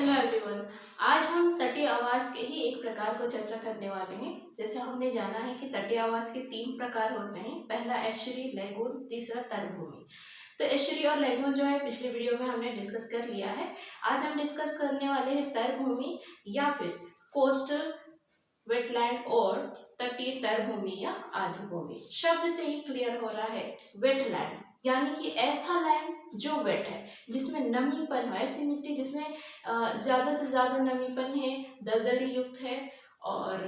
Hello everyone. आज हम तटीय आवास के ही एक प्रकार को चर्चा करने वाले हैं। जैसे हमने जाना है कि तटीय आवास के 3 प्रकार होते हैं। पहला एस्चुरी, लैगून, तीसरा तटभूमि। तो एस्चुरी और लैगून जो है पिछले वीडियो में हमने डिस्कस कर लिया है। आज हम डिस्कस करने वाले हैं तटभूमि या फिर कोस्टल वेटलैंड और तटीय तटभूमि या आर्द्रभूमि। शब्द से ही क्लियर हो रहा है वेटलैंड यानी कि ऐसा लैंड जो वेट है, जिसमें नमीपन हो, ऐसी मिट्टी जिसमें ज़्यादा से ज़्यादा नमीपन है, दलदली युक्त है। और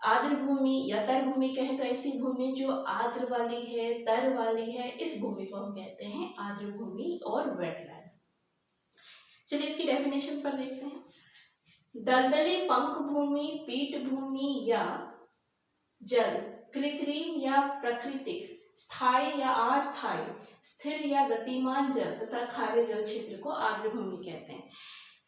आर्द्र भूमि या तर भूमि कहें तो ऐसी भूमि जो आर्द्र वाली है, तर वाली है, इस भूमि को हम कहते हैं आर्द्र भूमि और वेटलैंड। चलिए इसकी डेफिनेशन पर देखते हैं। दलदली पंख भूमि, पीठ भूमि या जल, कृत्रिम या प्राकृतिक, स्थायी या अस्थायी, स्थिर या गतिमान जल तथा खारे जल क्षेत्र को आर्द्र भूमि कहते हैं।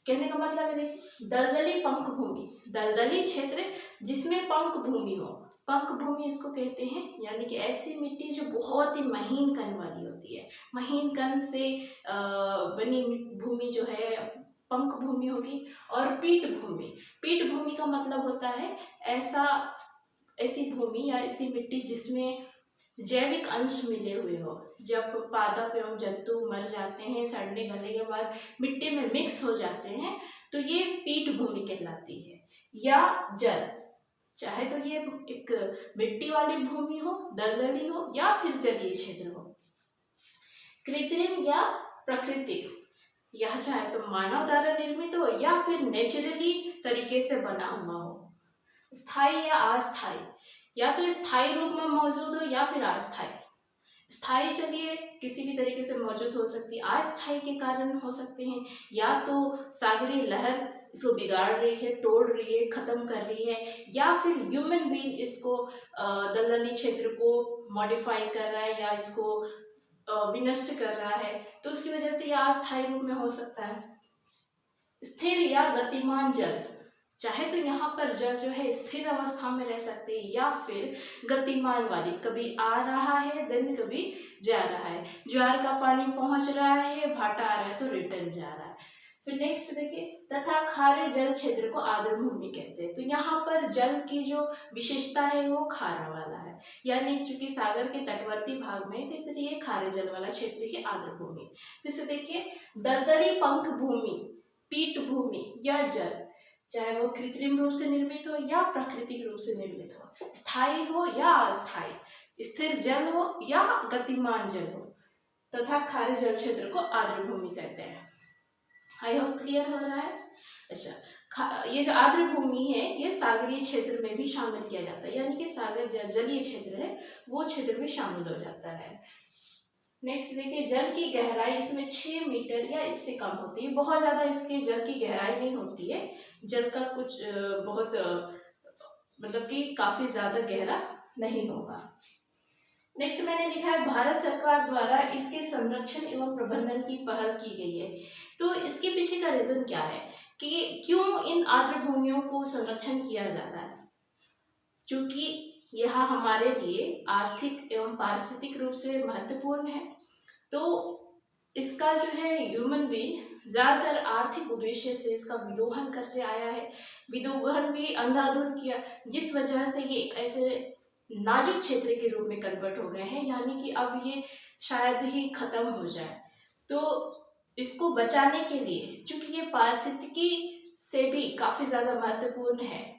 कहने का मतलब है देखिए, दलदली पंख भूमि, दलदली क्षेत्र जिसमें पंख भूमि हो, पंख भूमि इसको कहते हैं। यानी कि ऐसी मिट्टी जो बहुत ही महीन कण वाली होती है, महीन कण से बनी भूमि जो है पंख भूमि होगी। और पीठ भूमि, पीठ भूमि का मतलब होता है ऐसी भूमि या ऐसी मिट्टी जिसमें जैविक अंश मिले हुए हो। जब पादप एवं जंतु मर जाते हैं, सड़ने गलने के बाद मिट्टी में मिक्स हो जाते हैं, तो ये पीठ भूमि कहलाती है। या जल, चाहे तो ये एक मिट्टी वाली भूमि हो, दलदली हो, या फिर जलीय क्षेत्र हो। कृत्रिम या प्राकृतिक, यह चाहे तो मानव द्वारा निर्मित हो या फिर नेचुरली तरीके से बना हुआ हो। स्थायी या अस्थायी, या तो स्थायी रूप में मौजूद हो या फिर अस्थायी। स्थायी चलिए किसी भी तरीके से मौजूद हो सकती है, अस्थायी के कारण हो सकते हैं या तो सागरीय लहर इसको बिगाड़ रही है, तोड़ रही है, खत्म कर रही है, या फिर ह्यूमन बीइंग इसको दलदली क्षेत्र को मॉडिफाई कर रहा है या इसको विनष्ट कर रहा है, तो उसकी वजह से यह अस्थायी रूप में हो सकता है। स्थिर या गतिमान जल, चाहे तो यहाँ पर जल जो है स्थिर अवस्था में रह सकते हैं या फिर गतिमान वाली, कभी आ रहा है देन कभी जा रहा है। ज्वार का पानी पहुंच रहा है, भाटा आ रहा है तो रिटर्न जा रहा है। फिर नेक्स्ट देखिए, तथा खारे जल क्षेत्र को आर्द्र भूमि कहते हैं। तो यहाँ पर जल की जो विशेषता है वो खारा वाला है, यानी चूंकि सागर के तटवर्ती भाग में, तो इसलिए खारे जल वाला क्षेत्र ही आर्द्र भूमि। फिर से देखिए, दलदली पंख भूमि, पीठ भूमि या जल, चाहे वो कृत्रिम रूप से निर्मित हो या प्राकृतिक रूप से निर्मित हो, स्थायी हो या अस्थायी, स्थिर जल हो या गतिमान जल हो, तथा खारे जल क्षेत्र को आर्द्र भूमि कहते हैं। आई होप क्लियर हो रहा है। अच्छा, ये जो आर्द्र भूमि है ये सागरीय क्षेत्र में भी शामिल किया जाता है, यानी कि सागर जलीय क्षेत्र है वो क्षेत्र में शामिल हो जाता है। नेक्स्ट देखिए, जल की गहराई इसमें 6 मीटर या इससे कम होती है। बहुत ज़्यादा इसके जल की गहराई नहीं होती है, जल का कुछ बहुत मतलब कि काफ़ी ज़्यादा गहरा नहीं होगा। नेक्स्ट मैंने लिखा है, भारत सरकार द्वारा इसके संरक्षण एवं प्रबंधन की पहल की गई है। तो इसके पीछे का रीज़न क्या है कि क्यों इन आर्द्र भूमियों को संरक्षण किया जाता है? क्योंकि यह हमारे लिए आर्थिक एवं पारिस्थितिक रूप से महत्वपूर्ण है। तो इसका जो है ह्यूमन बीइंग ज़्यादातर आर्थिक उद्देश्य से इसका विदोहन करते आया है। विदोहन भी अंधाधुंध किया, जिस वजह से ये एक ऐसे नाजुक क्षेत्र के रूप में कन्वर्ट हो गए हैं, यानी कि अब ये शायद ही खत्म हो जाए। तो इसको बचाने के लिए, चूंकि ये पारिस्थितिकी से भी काफ़ी ज़्यादा महत्वपूर्ण है,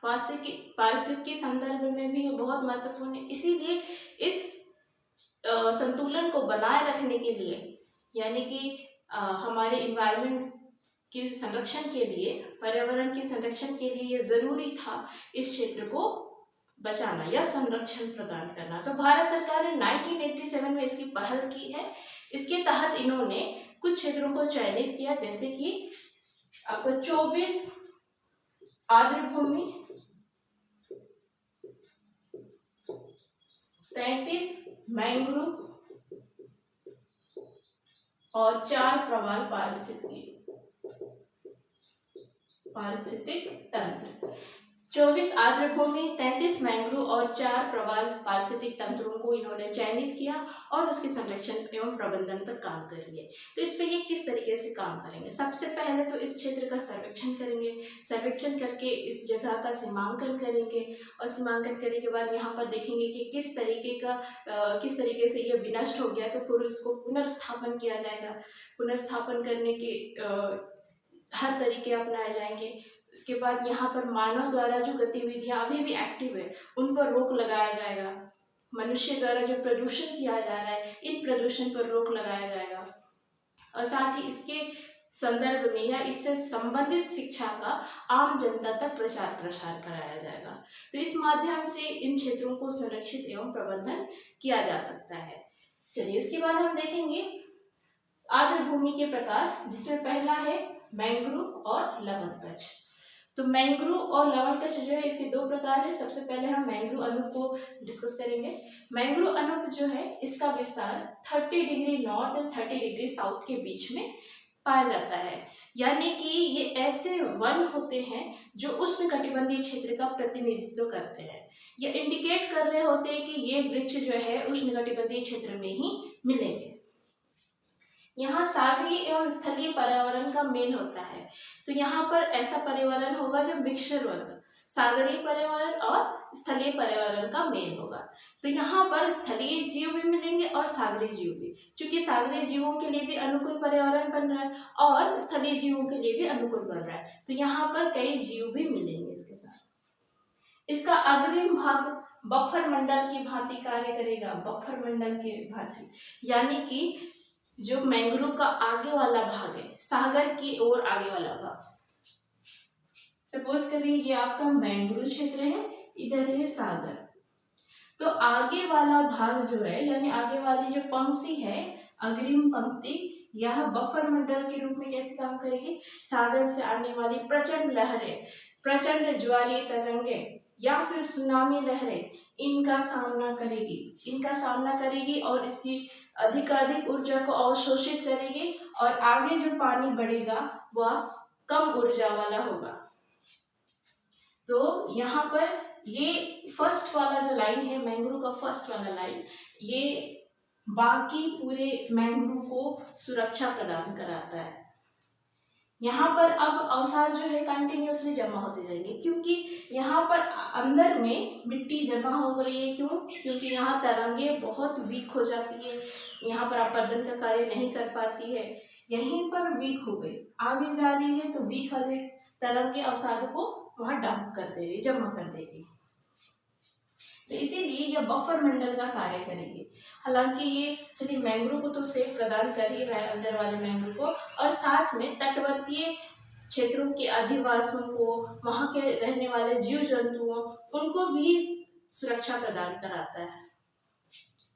पारिस्थितिकी संदर्भ में भी बहुत महत्वपूर्ण है, इसीलिए इस संतुलन को बनाए रखने के लिए, यानी कि हमारे इन्वायरमेंट के संरक्षण के लिए, पर्यावरण के संरक्षण के लिए ये ज़रूरी था इस क्षेत्र को बचाना या संरक्षण प्रदान करना। तो भारत सरकार ने 1987 में इसकी पहल की है। इसके तहत इन्होंने कुछ क्षेत्रों को चयनित किया, जैसे कि आपको 24 आर्द्र भूमि, 33 मैंग्रोव और 4 प्रवाल पारिस्थितिक तंत्र। 24 आर्द्रभूमि, 33 मैंग्रोव और 4 प्रवाल पारिस्थितिक तंत्रों को इन्होंने चयनित किया और उसके संरक्षण एवं प्रबंधन पर काम कर लिए। तो इस पे ये किस तरीके से काम करेंगे? सबसे पहले तो इस क्षेत्र का सर्वेक्षण करेंगे, सर्वेक्षण करके इस जगह का सीमांकन करेंगे और सीमांकन करने के बाद यहाँ पर देखेंगे कि किस तरीके से ये विनष्ट हो गया, तो फिर उसको पुनर्स्थापन किया जाएगा। पुनर्स्थापन करने के हर तरीके अपनाए जाएंगे। उसके बाद यहाँ पर मानव द्वारा जो गतिविधियां अभी भी एक्टिव है उन पर रोक लगाया जाएगा। मनुष्य द्वारा जो प्रदूषण किया जा रहा है इन प्रदूषण पर रोक लगाया जाएगा और साथ ही इसके संदर्भ में या इससे संबंधित शिक्षा का आम जनता तक प्रचार प्रसार कराया जाएगा। तो इस माध्यम से इन क्षेत्रों को संरक्षित एवं प्रबंधन किया जा सकता है। चलिए इसके बाद हम देखेंगे आर्द्र भूमि के प्रकार, जिसमें पहला है मैंग्रोव और लवण कच्छ। तो मैंग्रोव और लवण कच्छ जो है इसके दो प्रकार है। सबसे पहले हम मैंग्रोव अनूप को डिस्कस करेंगे। मैंग्रोव अनूप जो है इसका विस्तार 30 डिग्री नॉर्थ और 30 डिग्री साउथ के बीच में पाया जाता है, यानी कि ये ऐसे वन होते हैं जो उष्णकटिबंधीय क्षेत्र का प्रतिनिधित्व करते हैं। ये इंडिकेट कर रहे होते हैं कि ये वृक्ष जो है उष्णकटिबंधीय क्षेत्र में ही मिलेंगे। यहाँ सागरीय एवं स्थलीय पर्यावरण का मेल होता है, तो यहाँ पर ऐसा पर्यावरण होगा जो मिक्सचर वर्ग सागरीय पर्यावरण और स्थलीय पर्यावरण का मेल होगा। तो यहाँ पर स्थलीय जीव भी मिलेंगे और सागरीय जीव भी, क्योंकि सागरीय जीवों के लिए भी अनुकूल पर्यावरण बन रहा है और स्थलीय जीवों के लिए भी अनुकूल बन रहा है, तो यहाँ पर कई जीव भी मिलेंगे इसके साथ। इसका अग्रिम भाग बफर मंडल की भांति कार्य करेगा, बफर मंडल की भांति, यानी कि जो मैंग्रोव का आगे वाला भाग है, सागर की ओर आगे वाला भाग, सपोज करिए ये आपका मैंग्रोव क्षेत्र है, इधर है सागर, तो आगे वाला भाग जो है यानी आगे वाली जो पंक्ति है, अग्रिम पंक्ति, यह बफर मंडल के रूप में कैसे काम करेगी? सागर से आने वाली प्रचंड लहरें, प्रचंड ज्वारीय तरंगे या फिर सुनामी लहरें इनका सामना करेगी और इसकी अधिकाधिक ऊर्जा को अवशोषित करेगी और आगे जो पानी बढ़ेगा वह कम ऊर्जा वाला होगा। तो यहाँ पर ये फर्स्ट वाला जो लाइन है, मैंग्रोव का फर्स्ट वाला लाइन, ये बाकी पूरे मैंग्रोव को सुरक्षा प्रदान कराता है। यहाँ पर अब अवसाद जो है कंटिन्यूसली जमा होते जाएंगे, क्योंकि यहाँ पर अंदर में मिट्टी जमा हो रही है। क्यों? क्योंकि यहाँ तरंगे बहुत वीक हो जाती है, यहाँ पर अपरदन का कार्य नहीं कर पाती है, यहीं पर वीक हो गई, आगे जा रही है तो वीक वाले तरंगे अवसाद को वहाँ डंप कर देगी, जमा कर देगी। तो इसीलिए यह बफर मंडल का कार्य करेगी। हालांकि ये चलिए मैंग्रोव को तो सेफ प्रदान कर ही रहा है, अंदर वाले मैंग्रोव को, और साथ में तटवर्तीय क्षेत्रों के अधिवासियों को, वहां के रहने वाले जीव जंतुओं, उनको भी सुरक्षा प्रदान कराता है।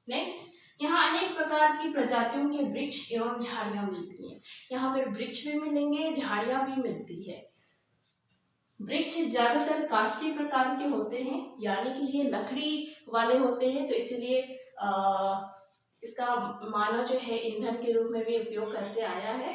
नेक्स्ट, यहाँ अनेक प्रकार की प्रजातियों के वृक्ष एवं झाड़ियां मिलती हैं। यहाँ पर वृक्ष भी मिलेंगे, झाड़ियां भी मिलती है। वृक्ष ज्यादातर काष्ठी प्रकार के होते हैं, यानी कि ये लकड़ी वाले होते हैं, तो इसलिए इसका मानव जो है ईंधन के रूप में भी उपयोग करते आया है।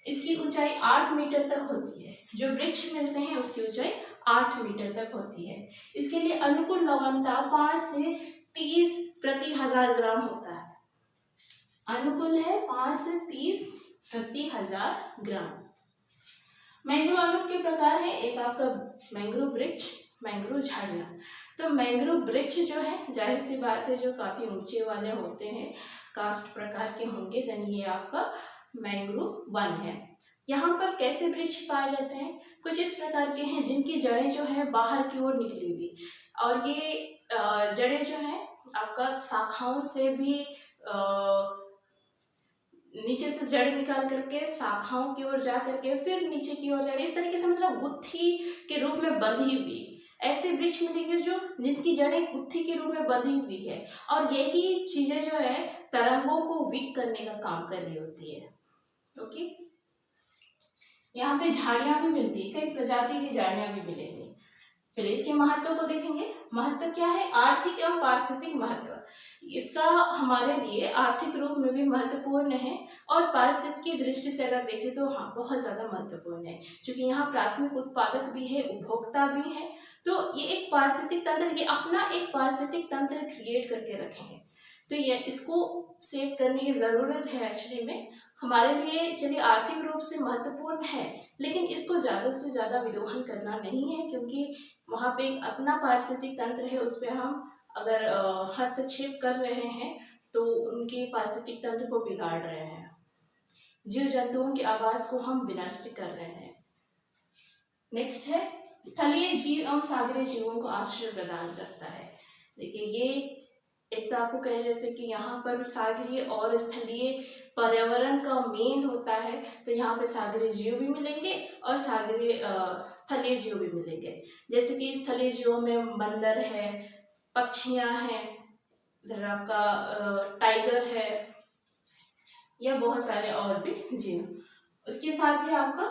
इसकी ऊंचाई 8 मीटर तक होती है, जो वृक्ष मिलते हैं उसकी ऊंचाई 8 मीटर तक होती है। इसके लिए अनुकूल लवणता 5 से 30 प्रति 1000 ग्राम होता है। अनुकूल है 5 से 30 प्रति 1000 ग्राम। मैंग्रोव अनूप के प्रकार है, एक आपका मैंग्रोव वृक्ष, मैंग्रोव झाड़ियाँ। तो मैंग्रोव वृक्ष जो है जाहिर सी बात है जो काफी ऊंचे वाले होते हैं, कास्ट प्रकार के होंगे, देन ये आपका मैंग्रोव वन है। यहाँ पर कैसे वृक्ष पाए जाते हैं? कुछ इस प्रकार के हैं जिनकी जड़ें जो है बाहर की ओर निकली हुई, और ये जड़ें जो है आपका शाखाओं से भी नीचे से जड़ निकाल करके शाखाओं की ओर जा करके फिर नीचे की ओर जा रही, इस तरीके से मतलब गुत्थी के रूप में बंधी हुई ऐसे वृक्ष मिलेंगे जो जिनकी जड़ें गुत्थी के रूप में बंधी हुई है, और यही चीजें जो है तरंगों को वीक करने का काम कर रही होती है। ओके, यहाँ पे झाड़ियां भी मिलती है, कई प्रजाति की झाड़ियां भी मिलेंगी। चलिए इसके महत्व को देखेंगे। महत्व क्या है? आर्थिक एवं पारिस्थितिक महत्व। इसका हमारे लिए आर्थिक रूप में भी महत्वपूर्ण है और पारिस्थितिक की दृष्टि से अगर देखें तो हाँ बहुत ज़्यादा महत्वपूर्ण है, क्योंकि यहाँ प्राथमिक उत्पादक भी है, उपभोक्ता भी है। तो ये एक पारिस्थितिक तंत्र, ये अपना एक पारिस्थितिक तंत्र क्रिएट करके रखेंगे। तो ये इसको सेव करने की ज़रूरत है एक्चुअली में हमारे लिए। चलिए आर्थिक रूप से महत्वपूर्ण है, लेकिन इसको ज़्यादा से ज़्यादा विदोहन करना नहीं है, क्योंकि वहाँ पे एक अपना पारिस्थितिक तंत्र है, उस पर हम अगर हस्तक्षेप कर रहे हैं तो उनके पारिस्थितिक तंत्र को बिगाड़ रहे हैं, जीव जंतुओं के आवास को हम विनष्ट कर रहे हैं। नेक्स्ट है स्थलीय जीव एवं सागरीय जीवों को आश्रय प्रदान करता है। देखिए ये एक तो आपको कह रहे थे कि यहाँ पर सागरीय और स्थलीय पर्यावरण का मेल होता है, तो यहाँ पे सागरीय जीव भी मिलेंगे और सागरीय स्थलीय जीव भी मिलेंगे। जैसे कि स्थलीय जीवों में बंदर है, पक्षियाँ हैं, इधर आपका टाइगर है, या बहुत सारे और भी जीव। उसके साथ ही आपका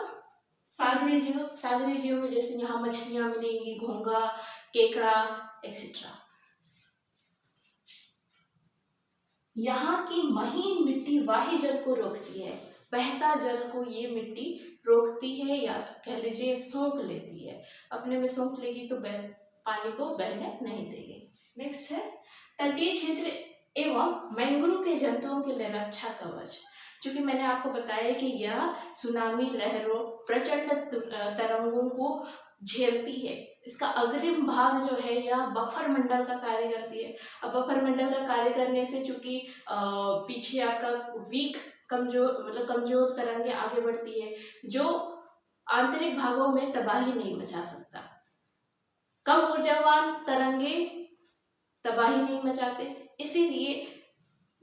सागरीय जीव, सागरीय जीव में जैसे यहाँ मछलियाँ मिलेंगी, घोंघा, केकड़ा एक्सेट्रा। यहाँ की महीन मिट्टी वाही जल को रोकती है, बहता जल को ये मिट्टी रोकती है, या कह लीजिए सोख लेती है, अपने में सोख लेगी तो पानी को बहने नहीं देगी। नेक्स्ट है तटीय क्षेत्र एवं मैंग्रोव के जंतुओं के लिए रक्षा कवच। क्योंकि मैंने आपको बताया कि यह सुनामी लहरों, प्रचंड तरंगों को झेलती है। इसका अग्रिम भाग जो है यह बफर मंडल का कार्य करती है। अब बफर मंडल का कार्य करने से चूंकि पीछे आपका वीक कमजोर तरंगे आगे बढ़ती है, जो आंतरिक भागों में तबाही नहीं मचा सकता। कम ऊर्जावान तरंगे तबाही नहीं मचाते, इसीलिए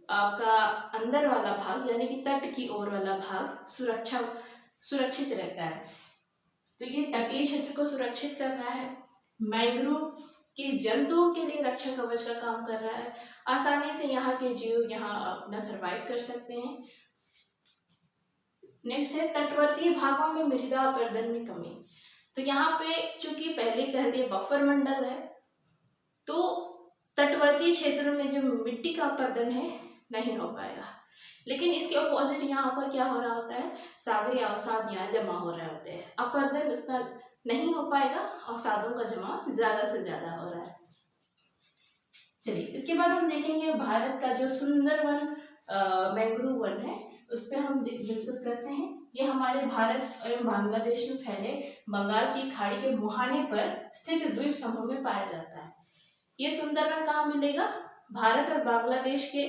आपका अंदर वाला भाग यानी कि तट की ओर वाला भाग सुरक्षित रहता है। तो ये तटीय क्षेत्र को सुरक्षित कर रहा है, मैंग्रोव के जंतुओं के लिए रक्षा कवच का काम कर रहा है। आसानी से यहाँ के जीव यहाँ अपना सरवाइव कर सकते हैं। नेक्स्ट है तटवर्तीय भागों में मृदा अपरदन में कमी। तो यहाँ पे चूंकि पहले कह दिए बफर मंडल है, तो तटवर्ती क्षेत्र में जो मिट्टी का अपरदन है नहीं हो पाएगा। लेकिन इसके अपोजिट यहाँ पर क्या हो रहा होता है, सागरीय अवसाद यहाँ जमा हो रहे होते हैं, अपरदन उतना नहीं हो पाएगा, अवसादों का जमा ज्यादा से ज्यादा हो रहा है। चलिए इसके बाद हम देखेंगे भारत का जो सुंदरवन मैंग्रोव वन है, उस पर हम डिस्कस करते हैं। ये हमारे भारत एवं बांग्लादेश में फैले बंगाल की खाड़ी के मुहाने पर स्थित द्वीप समूह में पाया जाता है। ये सुंदरवन कहाँ मिलेगा? भारत और बांग्लादेश के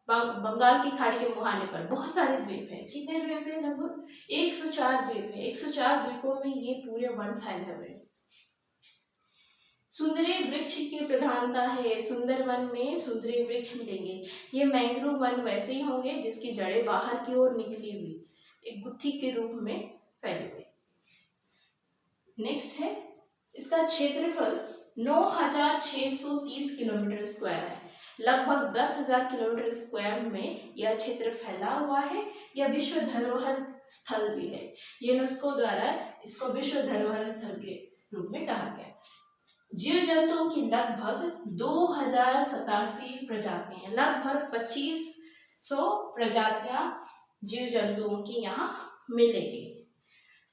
बंगाल की खाड़ी के मुहाने पर बहुत सारे द्वीप हैं। कितने द्वीप हैं? लगभग 104 द्वीप है। 104 द्वीपों में ये पूरे वन फैले हुए हैं। सुंदरी वृक्ष की प्रधानता है, सुंदरवन में सुंदरी वृक्ष मिलेंगे। ये मैंग्रोव वन वैसे ही होंगे जिसकी जड़ें बाहर की ओर निकली हुई एक गुत्थी के रूप में फैले हुए। नेक्स्ट है इसका क्षेत्रफल 9630 किलोमीटर स्क्वायर है। लगभग 10,000 किलोमीटर स्क्वायर में यह क्षेत्र फैला हुआ है। यह विश्व धरोहर स्थल भी है। यूनेस्को द्वारा इसको विश्व धरोहर स्थल के रूप में कहा गया। जीव जंतुओं की लगभग 2087 प्रजातियां हैं। लगभग 2500 प्रजातियां जीव जंतुओं की यहाँ मिलेगी।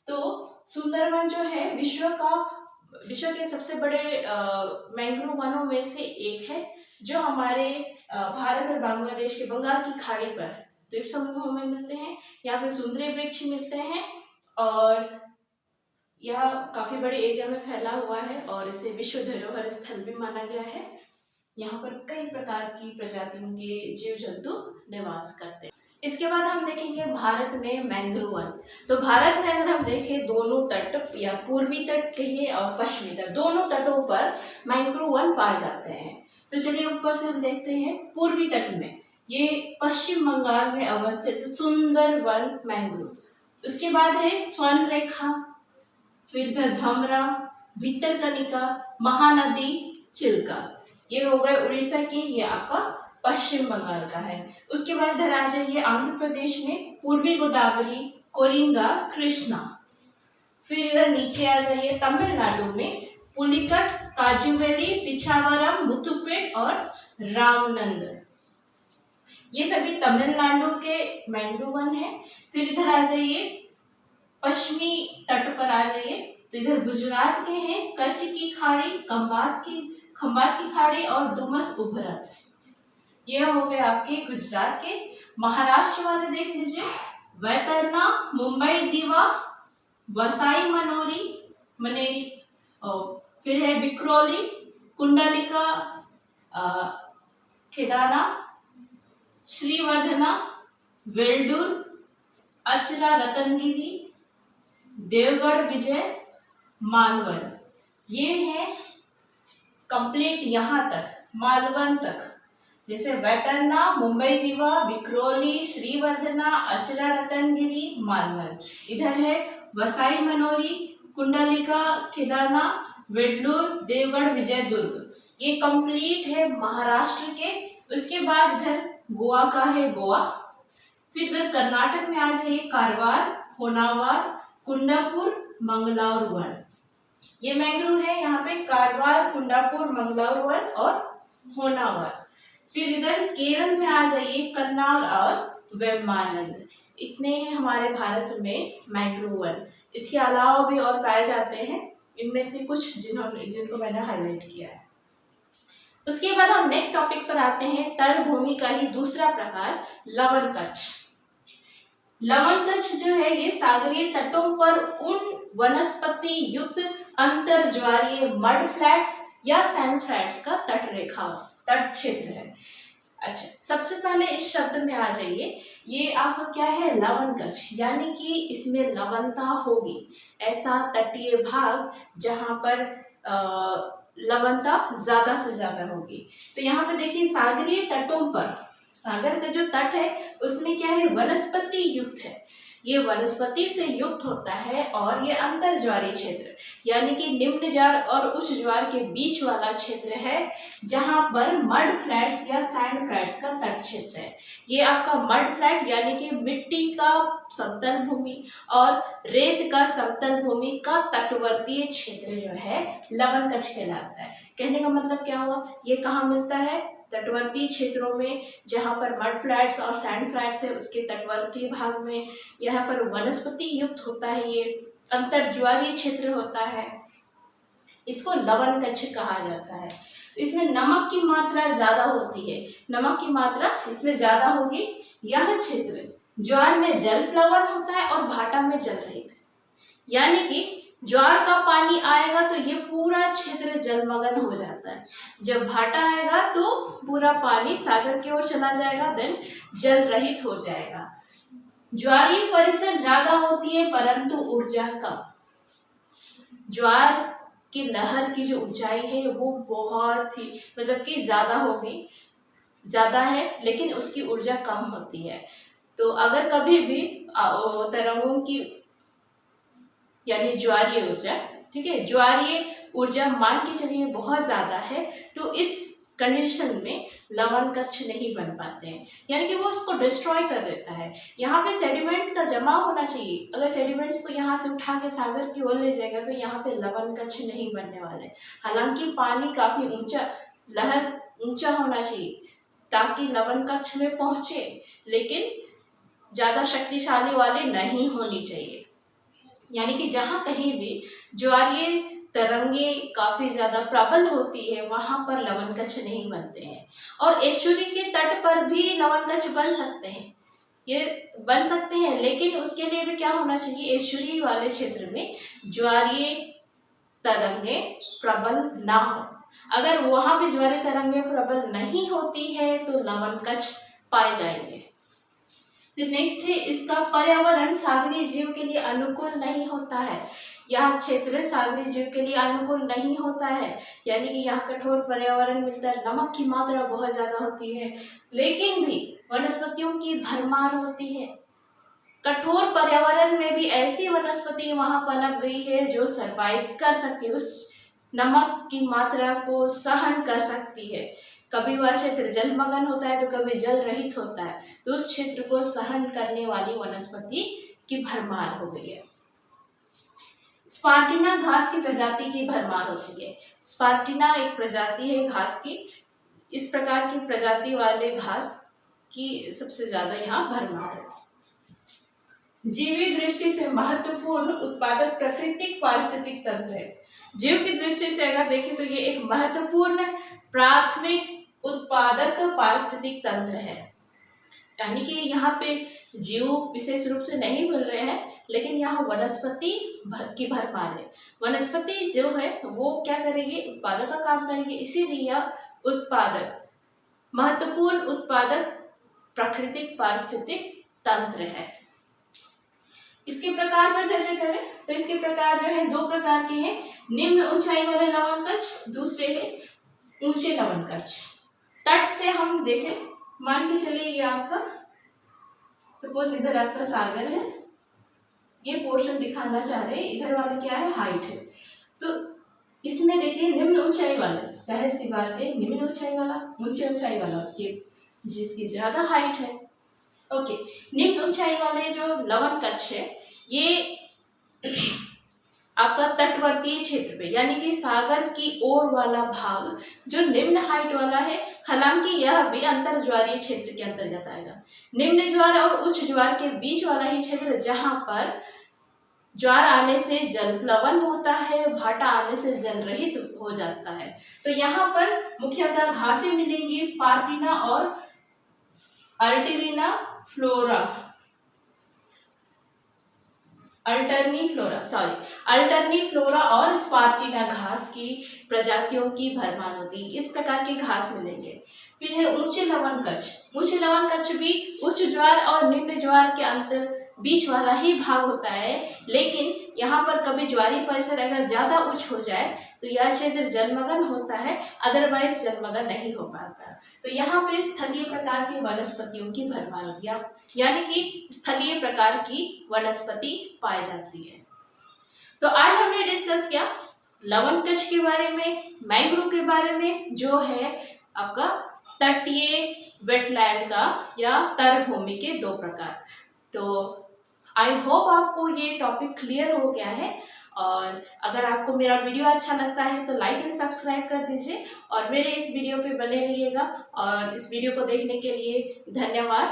तो सुंदरवन जो है विश्व के सबसे बड़े मैंग्रोव वनों में से एक है, जो हमारे भारत और बांग्लादेश के बंगाल की खाड़ी पर द्वीप समूहों में मिलते हैं। यहाँ पे सुंदरी वृक्ष मिलते हैं और यह काफी बड़े एरिया में फैला हुआ है और इसे विश्व धरोहर स्थल भी माना गया है। यहाँ पर कई प्रकार की प्रजातियों के जीव जंतु निवास करते हैं। इसके बाद हम देखेंगे भारत में मैंग्रोव वन। तो भारत में अगर हम देखें दोनों तट या पूर्वी तट कहिए और पश्चिमी तट, दोनों तटों पर मैंग्रोव वन पाए जाते हैं। तो चलिए ऊपर से हम देखते हैं पूर्वी तट में ये पश्चिम बंगाल में अवस्थित सुंदरवन मैंग्रोव। उसके बाद है स्वर्ण रेखा, फिर धमरा, भितरकनिका, महानदी, चिल्का। ये हो गए उड़ीसा की, ये आपका पश्चिम बंगाल का है। उसके बाद इधर आ जाइए आंध्र प्रदेश में पूर्वी गोदावरी, कोरिंगा, कृष्णा। फिर इधर नीचे आ जाइए, तमिलनाडु में पुलिकट, काजुवेली, पिछावरम, मुथुपेट और रामनंद, ये सभी तमिलनाडु के मैंग्रोव वन है। फिर इधर आ जाइए, पश्चिमी तट पर आ जाइए, तो इधर गुजरात के हैं कच्छ की खाड़ी, खंबात की खाड़ी और दुमस उभरत, ये हो गए आपके गुजरात के। महाराष्ट्र वाले देख लीजिए, वैतरणी, मुंबई दीवा, वसाई मनेरी, और फिर है विक्रोली, कुंडलिका, खेदाना, श्रीवर्धना, वेल्डूर, अचरा रतनगिरी, देवगढ़ विजय, मालवन, ये है कंप्लीट यहाँ तक, मालवन तक। जैसे वैतरणी, मुंबई दीवा, विक्रोली, श्रीवर्धना, अचरा रतनगिरी, मालवन। इधर है वसाई मनोरी, कुंडलिका, खेदाना, वेल्लूर, देवगढ़, विजय दुर्ग, ये कंप्लीट है महाराष्ट्र के। उसके बाद इधर गोवा का है गोवा। फिर इधर कर्नाटक में आ जाइए, कारवार, होनावर, कुंडापुर, मंगलाउर वन, ये मैंग्रोव है यहाँ पे, कारवार, कुंडापुर, मंगलाउर वन और होनावर। फिर इधर केरल में आ जाइए, कन्नार और वेम्बानाड, इतने हैं हमारे भारत में मैंग्रोव वन। इसके अलावा भी और पाए जाते हैं, इनमें से कुछ जिनको मैंने हाईलाइट किया है। उसके बाद हम नेक्स्ट टॉपिक पर आते हैं, तलभूमि का ही दूसरा प्रकार, लवण कच्छ। लवण कच्छ जो है ये सागरीय तटों पर उन वनस्पति युक्त अंतर्ज्वारीय मड फ्लैट्स या सैंड फ्लैट्स का तट क्षेत्र है। अच्छा, सबसे पहले इस शब्द में आ जाइए, ये आपका क्या है, लवण कच्छ, यानी कि इसमें लवणता होगी, ऐसा तटीय भाग जहां पर लवणता ज्यादा से ज्यादा होगी। तो यहाँ पे देखिए, सागरीय तटों पर, सागर का जो तट है उसमें क्या है, वनस्पति युक्त है, ये वनस्पति से युक्त होता है। और ये अंतर्ज्वारीय क्षेत्र, यानी कि निम्न ज्वार और उच्च ज्वार के बीच वाला क्षेत्र है, जहां पर मड फ्लैट्स या सैंड फ्लैट्स का तट क्षेत्र है। ये आपका मड फ्लैट यानी कि मिट्टी का समतल भूमि और रेत का समतल भूमि का तटवर्तीय क्षेत्र जो है लवण कच्छ कहलाता है। कहने का मतलब क्या हुआ, ये कहाँ मिलता है, तटवर्ती क्षेत्रों में, जहां पर मड फ्लैट्स और सैंड फ्लैट्स है उसके तटवर्ती भाग में, यहाँ पर वनस्पति युक्त होता है, ये अंतर्ज्वारीय क्षेत्र होता है, इसको लवण कच्छ कहा जाता है। इसमें नमक की मात्रा ज्यादा होती है, नमक की मात्रा इसमें ज्यादा होगी। यह क्षेत्र ज्वार में जल प्लवन होता है और भाटा में जल रहित, यानी कि ज्वार का पानी आएगा तो ये पूरा क्षेत्र जलमग्न हो जाता है, जब भाटा आएगा तो पूरा पानी सागर की ओर चला जाएगा, देन जल रहित हो जाएगा। ज्वारीय परिसर ज्यादा होती है परंतु ऊर्जा कम। ज्वार की लहर की जो ऊंचाई है वो बहुत ही मतलब कि ज्यादा है, लेकिन उसकी ऊर्जा कम होती है। तो अगर कभी भी तरंगों की यानी ज्वारीय ऊर्जा, ठीक है, ज्वारीय ऊर्जा मान के चलिए बहुत ज्यादा है, तो इस कंडीशन में लवण कच्छ नहीं बन पाते हैं, यानी कि वो इसको डिस्ट्रॉय कर देता है। यहाँ पे सेडिमेंट्स का जमा होना चाहिए, अगर सेडिमेंट्स को यहाँ से उठा के सागर की ओर ले जाएगा तो यहाँ पे लवण कच्छ नहीं बनने वाले। हालांकि पानी काफी ऊंचा, लहर ऊंचा होना चाहिए ताकि लवण कच्छ में पहुंचे, लेकिन ज्यादा शक्तिशाली वाली नहीं होनी चाहिए। यानी कि जहाँ कहीं भी ज्वारीय तरंगे काफी ज्यादा प्रबल होती है वहां पर लवण कच्छ नहीं बनते हैं। और एस्चुरी के तट पर भी लवण कच्छ बन सकते हैं, ये बन सकते हैं, लेकिन उसके लिए भी क्या होना चाहिए, एस्चुरी वाले क्षेत्र में ज्वारीय तरंगे प्रबल ना हो। अगर वहां पे ज्वारीय तरंगे प्रबल नहीं होती है तो लवण कच्छ पाए जाएंगे। फिर नेक्स्ट है, इसका पर्यावरण सागरीय जीव के लिए अनुकूल नहीं होता है। यह क्षेत्र सागरीय जीव के लिए अनुकूल नहीं होता है, यानी कि यहाँ कठोर पर्यावरण मिलता है, नमक की मात्रा बहुत ज्यादा होती है, लेकिन भी वनस्पतियों की भरमार होती है। कठोर पर्यावरण में भी ऐसी वनस्पति वहां पनप गई है जो सरवाइव कर सकती है, उस नमक की मात्रा को सहन कर सकती है। कभी वह क्षेत्र जलमग्न होता है तो कभी जल रहित होता है, तो उस क्षेत्र को सहन करने वाली वनस्पति की भरमार हो गई है। स्पार्टिना घास की प्रजाति की भरमार होती है। स्पार्टिना एक प्रजाति है घास की। इस प्रकार की प्रजाति वाले घास की सबसे ज्यादा यहाँ भरमार है। जीवी दृष्टि से महत्वपूर्ण उत्पादक प्राकृतिक पारिस्थितिक तंत्र है। जीव की दृष्टि से अगर देखें तो ये एक महत्वपूर्ण प्राथमिक उत्पादक पारिस्थितिक तंत्र है। यानी कि यहाँ पे जीव विशेष रूप से नहीं मिल रहे हैं, लेकिन यहाँ वनस्पति की भरमार है। वनस्पति जो है वो क्या करेगी, उत्पादक का काम करेगी, इसीलिए यह उत्पादक महत्वपूर्ण उत्पादक प्राकृतिक पारिस्थितिक तंत्र है। इसके प्रकार पर चर्चा करें तो इसके प्रकार जो है दो प्रकार के हैं, निम्न ऊंचाई वाले लवण कक्ष, दूसरे है ऊंचे लवण कक्ष। तट से हम देखें, मान के चलिए ये आपका सपोज इधर आपका सागर है, ये पोर्शन दिखाना चाह रहे हैं, इधर वाले क्या है, हाइट है। तो इसमें देखिए निम्न ऊंचाई वाला, जाहिर सी बात है निम्न ऊंचाई वाला ऊंचे ऊंचाई वाला उसकी जिसकी ज्यादा हाइट है। ओके, निम्न ऊंचाई वाले जो लवण कक्ष है ये आपका तटवर्तीय क्षेत्र पे यानी कि सागर की ओर वाला भाग जो निम्न हाइट वाला है, हालांकि यह भी अंतर ज्वारीय क्षेत्र के अंतर्गत आएगा। निम्न ज्वार और उच्च ज्वार के बीच वाला ही क्षेत्र जहां पर ज्वार आने से जल प्लवन होता है, भाटा आने से जल रहित हो जाता है। तो यहाँ पर मुख्यतः घासें मिलेंगी, स्पार्टिना और अल्टरनी फ्लोरा और स्पार्टिना घास की प्रजातियों की भरमार होती है। इस प्रकार के घास मिलेंगे। फिर है ऊंचे लवण कक्ष। ऊंचे लवण कक्ष भी उच्च ज्वार और निम्न ज्वार के अंतर बीच वाला ही भाग होता है, लेकिन यहाँ पर कभी ज्वारीय परिसर अगर ज्यादा उच्च हो जाए तो यह क्षेत्र जलमग्न होता है, अदरवाइज जलमग्न नहीं हो पाता। तो यहाँ पे स्थलीय प्रकार की वनस्पतियों की भरमार होती है, यानी कि स्थलीय प्रकार की वनस्पति पाई जाती है। तो आज हमने डिस्कस किया लवण कक्ष के बारे में, मैंग्रोव के बारे में जो है आपका तटीय वेटलैंड का या तरभूमि के दो प्रकार। तो आई होप आपको ये टॉपिक क्लियर हो गया है, और अगर आपको मेरा वीडियो अच्छा लगता है तो लाइक एंड सब्सक्राइब कर दीजिए और मेरे इस वीडियो पे बने रहिएगा। और इस वीडियो को देखने के लिए धन्यवाद।